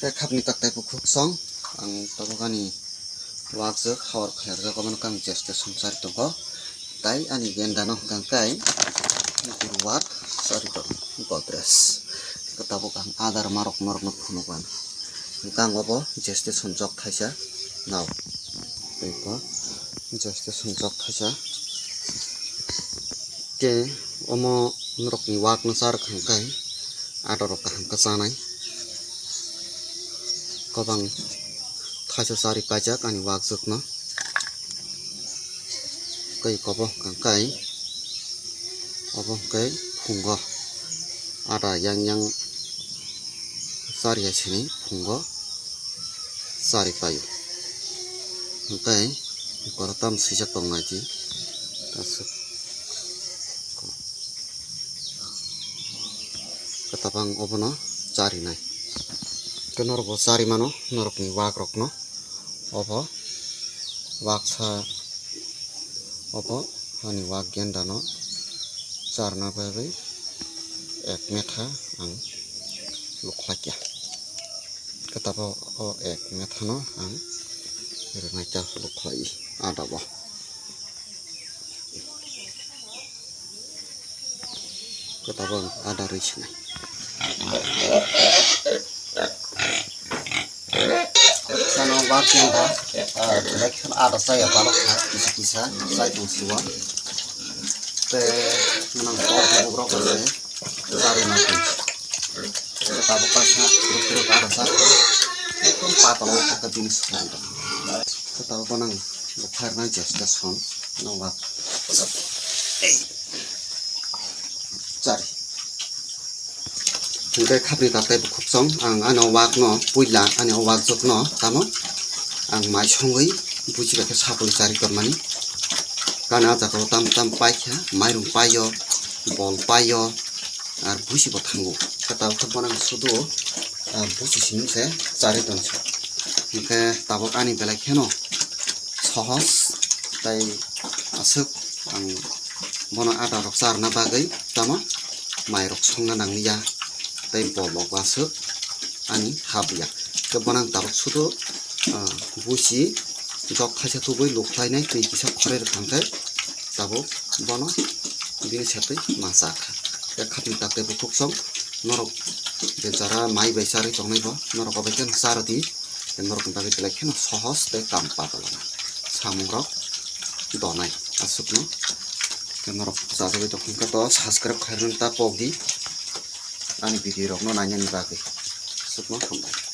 Kapni tak tai pukuk song ang tabukani wajak hawar khair ga kaman kang cheste samsari toko tai ani genda no kang kai wat sari to godres ketabuk ang adar marok no phunukan kang obo cheste sunjok thaisa naw eko cheste sunjok thaisa ke omo norok ni wak no sar khang kai ador kaham ka sanai kabang thaisa sari pajak ani wajak no kai kobo kang kai obo kai phungo ada yang sari achini phungo sari payu kai koratam sijak tongaji tasuk katapang obono cari nai kenor bo sari mano norok ni wak rok no obo waksa obo ani wak genda no charna babai ek metha ang luklakya katapa o ek metha no ang rnaita luklai adabo katapa ada richna sana wak genda election ada saya balok kisa saya tusiwa te menang kau bro kase cari nanti tapi pasnya terus ada satu itu patah ke jenis ketahu penang karena just phone nawak cari hingga kapri tatai bukuk song ang ano wak no puila ano wak jok no tamo ang mai songai buji beke sapul cari kormani karena ada kalau tam paiknya mairung payo bol payo ar busi botanggu ketahu keponang sudo busi sini saya cari tonso maka tabok ani belak heno sohos tai asuk ang bono ada roksar na bagai tama mai rok songna nangniya tai bolok asuk ani habya keponang tabok sudo busi jok thaisa tubui luklai nai tui kisa khore khangkai tabo bono bini setai masak ya khapni takte bukuk song norok becara mai besari tongnai bo norok obeken sarati norok tabi telekhen sohos te kampa tolana samung rok donai asukno norok jajabe tokhinka to subscribe khairun ta pogdi ani video rok no nanyani bagi asukno khambai